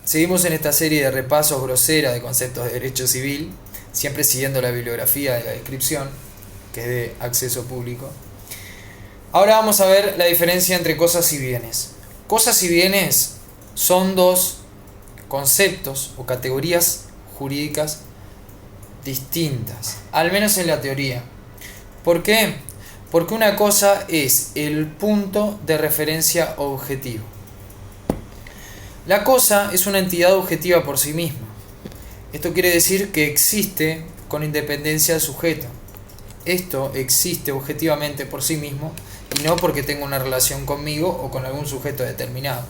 Seguimos en esta serie de repasos grosera de conceptos de derecho civil, siempre siguiendo la bibliografía de la descripción, que es de acceso público. Ahora vamos a ver la diferencia entre cosas y bienes. Cosas y bienes son dos conceptos o categorías jurídicas distintas, al menos en la teoría. ¿Por qué? Porque una cosa es el punto de referencia objetivo. La cosa es una entidad objetiva por sí misma. Esto quiere decir que existe con independencia del sujeto. Esto existe objetivamente por sí mismo y no porque tenga una relación conmigo o con algún sujeto determinado.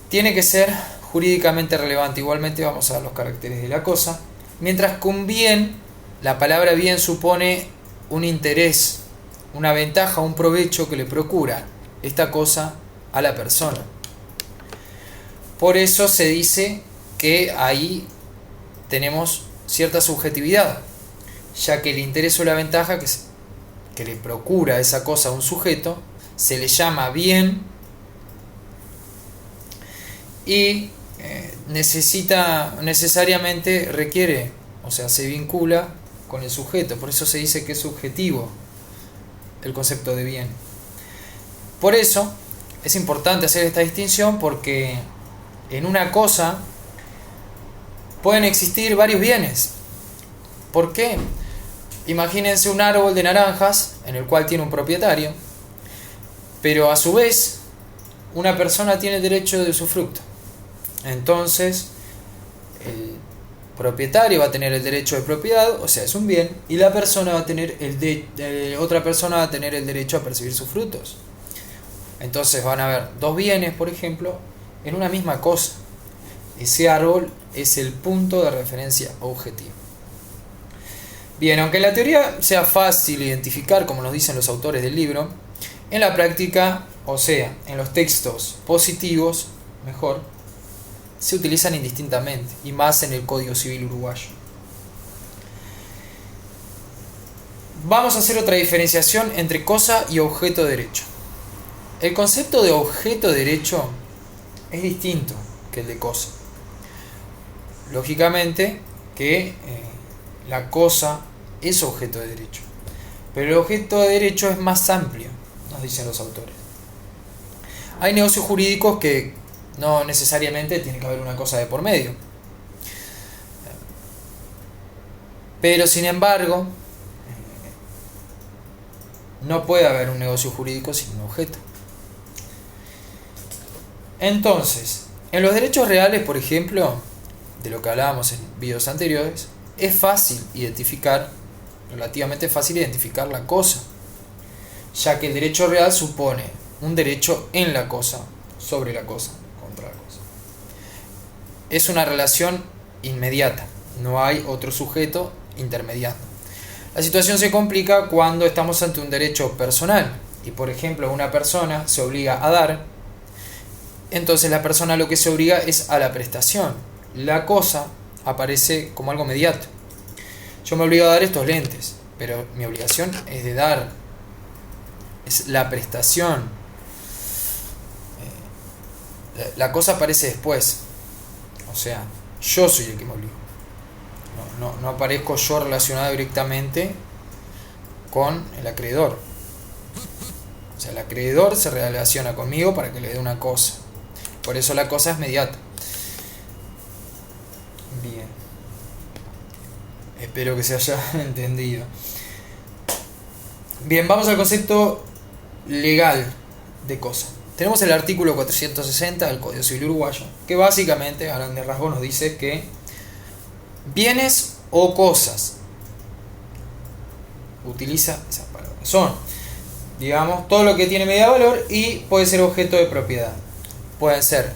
Tiene que ser jurídicamente relevante. Igualmente vamos a ver los caracteres de la cosa. Mientras que un bien, la palabra bien supone un interés, una ventaja, un provecho que le procura esta cosa a la persona. Por eso se dice que ahí tenemos cierta subjetividad, ya que el interés o la ventaja que le procura esa cosa a un sujeto se le llama bien y necesariamente requiere, o sea, se vincula con el sujeto. Por eso se dice que es subjetivo el concepto de bien. Por eso es importante hacer esta distinción, porque en una cosa pueden existir varios bienes. ¿Por qué? Imagínense un árbol de naranjas en el cual tiene un propietario, pero a su vez una persona tiene el derecho de usufructo. Entonces el propietario va a tener el derecho de propiedad, o sea, es un bien, y la persona va a tener otra persona va a tener el derecho a percibir sus frutos. Entonces van a haber dos bienes, por ejemplo, en una misma cosa. Ese árbol es el punto de referencia objetivo. Bien, aunque en la teoría sea fácil identificar, como nos dicen los autores del libro, en la práctica, o sea, en los textos positivos, mejor, se utilizan indistintamente, y más en el Código Civil uruguayo. Vamos a hacer otra diferenciación entre cosa y objeto de derecho. El concepto de objeto de derecho es distinto que el de cosa. Lógicamente que la cosa es objeto de derecho, pero el objeto de derecho es más amplio, nos dicen los autores. Hay negocios jurídicos que no necesariamente tiene que haber una cosa de por medio, pero sin embargo no puede haber un negocio jurídico sin un objeto. Entonces, en los derechos reales, por ejemplo, de lo que hablábamos en videos anteriores, es fácil identificar, relativamente fácil identificar la cosa, ya que el derecho real supone un derecho en la cosa, sobre la cosa, contra la cosa. Es una relación inmediata, no hay otro sujeto intermediando. La situación se complica cuando estamos ante un derecho personal y, por ejemplo, una persona se obliga a dar. Entonces la persona lo que se obliga es a la prestación. La cosa aparece como algo mediato. Yo me obligo a dar estos lentes, pero mi obligación es de dar. Es la prestación. La cosa aparece después. O sea, yo soy el que me obligo. No aparezco yo relacionado directamente con el acreedor. O sea, el acreedor se relaciona conmigo para que le dé una cosa. Por eso la cosa es mediata. Bien. Espero que se haya entendido. Bien, vamos al concepto legal de cosa. Tenemos el artículo 460 del Código Civil uruguayo, que básicamente, a grandes rasgos, nos dice que bienes o cosas, utiliza esa palabra, son, digamos, todo lo que tiene medida de valor y puede ser objeto de propiedad. Pueden ser,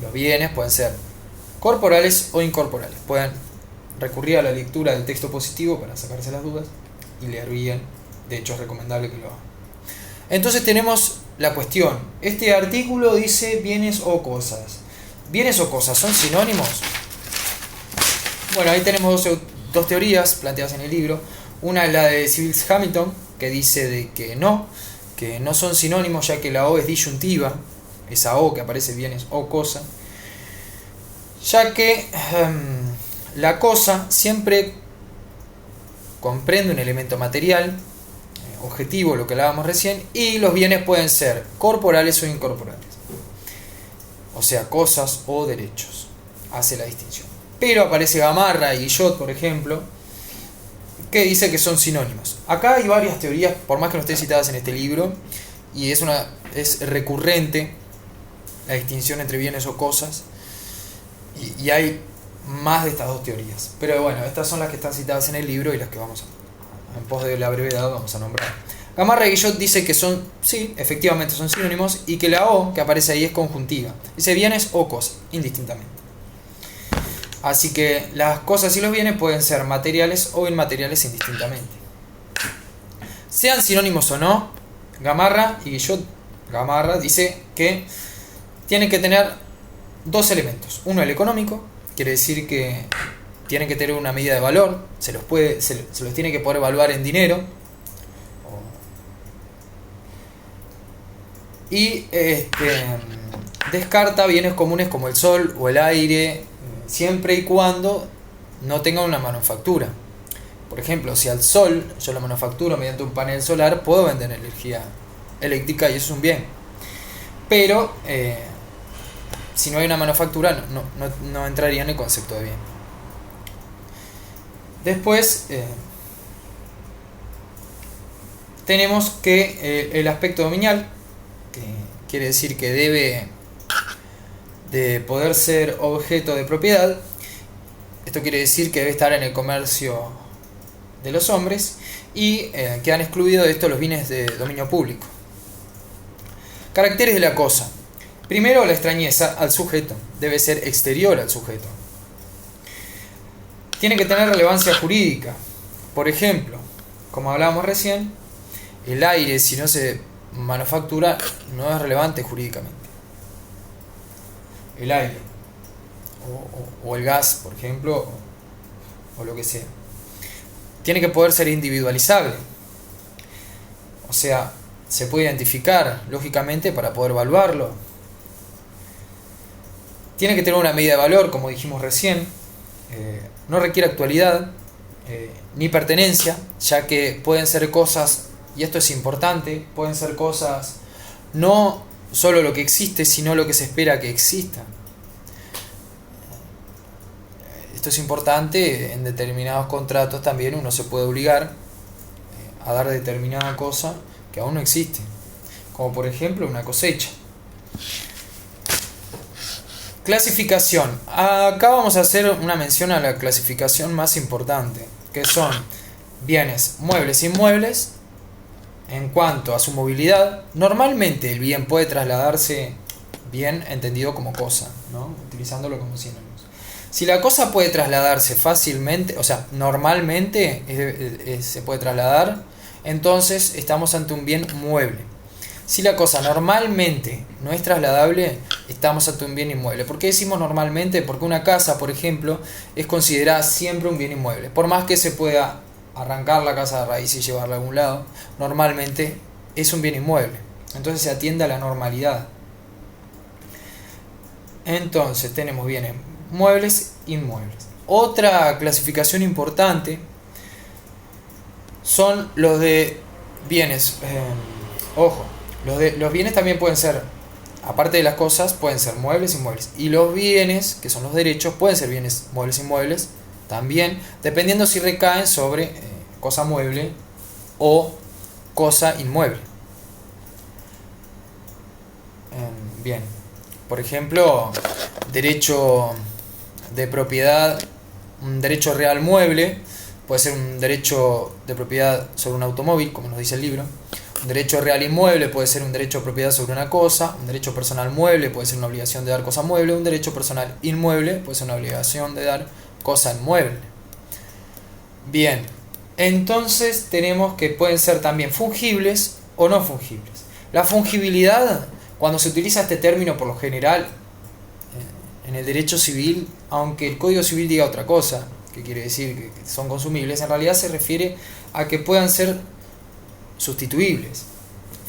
los bienes pueden ser corporales o incorporales. Pueden recurrir a la lectura del texto positivo para sacarse las dudas y leer bien. De hecho, es recomendable que lo hagan. Entonces tenemos la cuestión. Este artículo dice bienes o cosas. ¿Bienes o cosas son sinónimos? Bueno, ahí tenemos dos teorías planteadas en el libro. Una es la de Civils-Hamilton, que dice de que no son sinónimos, ya que la O es disyuntiva. esa O que aparece, bienes o cosa, ya que la cosa siempre comprende un elemento material, objetivo, lo que hablábamos recién, y los bienes pueden ser corporales o incorporales, o sea, cosas o derechos, hace la distinción. Pero aparece Gamarra y Guillot, por ejemplo, que dice que son sinónimos. Acá hay varias teorías, por más que no estén citadas en este libro, y es recurrente la distinción entre bienes o cosas, y hay más de estas dos teorías. Pero bueno, estas son las que están citadas en el libro y las que vamos en pos de la brevedad vamos a nombrar. Gamarra y Guillot dice que son, sí, efectivamente son sinónimos, y que la O que aparece ahí es conjuntiva. Dice bienes o cosas, indistintamente. Así que las cosas y los bienes pueden ser materiales o inmateriales indistintamente. Sean sinónimos o no, Gamarra y Guillot, Gamarra dice que tienen que tener dos elementos. Uno, el económico, quiere decir que tienen que tener una medida de valor, se los tiene que poder evaluar en dinero. Y descarta bienes comunes como el sol o el aire, siempre y cuando no tengan una manufactura. Por ejemplo, si al sol yo lo manufacturo mediante un panel solar, puedo vender energía eléctrica y eso es un bien. Pero si no hay una manufactura, no entraría en el concepto de bien. Después tenemos que el aspecto dominial, que quiere decir que debe de poder ser objeto de propiedad. Esto quiere decir que debe estar en el comercio de los hombres, y quedan excluidos de esto los bienes de dominio público. Caracteres de la cosa. Primero, la extrañeza al sujeto, debe ser exterior al sujeto. Tiene que tener relevancia jurídica. Por ejemplo, como hablábamos recién, el aire, si no se manufactura, no es relevante jurídicamente. El aire o el gas, por ejemplo, o lo que sea. Tiene que poder ser individualizable, o sea, se puede identificar lógicamente para poder evaluarlo. Tiene que tener una medida de valor, como dijimos recién. No requiere actualidad ni pertenencia, ya que pueden ser cosas, y esto es importante, pueden ser cosas no solo lo que existe, sino lo que se espera que exista. Esto es importante, en determinados contratos también uno se puede obligar a dar determinada cosa que aún no existe, como por ejemplo una cosecha. Clasificación. Acá vamos a hacer una mención a la clasificación más importante, que son bienes muebles e inmuebles. En cuanto a su movilidad, normalmente el bien puede trasladarse, bien entendido como cosa, ¿no? Utilizándolo como sinónimos. Si la cosa puede trasladarse fácilmente, o sea, normalmente se puede trasladar, entonces estamos ante un bien mueble. Si la cosa normalmente no es trasladable, estamos ante un bien inmueble. ¿Por qué decimos normalmente? Porque una casa, por ejemplo, es considerada siempre un bien inmueble. Por más que se pueda arrancar la casa de raíz y llevarla a algún lado, normalmente es un bien inmueble. Entonces se atiende a la normalidad. Entonces tenemos bienes muebles, inmuebles. Otra clasificación importante son los de bienes. Ojo, los bienes también pueden ser, aparte de las cosas, pueden ser muebles, inmuebles. Y los bienes, que son los derechos, pueden ser bienes muebles, inmuebles también, dependiendo si recaen sobre cosa mueble o cosa inmueble. Bien, por ejemplo, derecho de propiedad, un derecho real mueble puede ser un derecho de propiedad sobre un automóvil, como nos dice el libro. Un derecho real inmueble puede ser un derecho de propiedad sobre una cosa. Un derecho personal mueble puede ser una obligación de dar cosa mueble. Un derecho personal inmueble puede ser una obligación de dar cosa inmueble. Bien, entonces tenemos que pueden ser también fungibles o no fungibles. La fungibilidad, cuando se utiliza este término por lo general en el derecho civil, aunque el Código Civil diga otra cosa, que quiere decir que son consumibles, en realidad se refiere a que puedan ser sustituibles.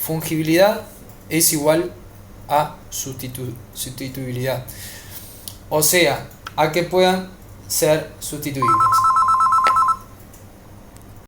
Fungibilidad es igual a sustituibilidad. O sea, a que puedan ser sustituibles.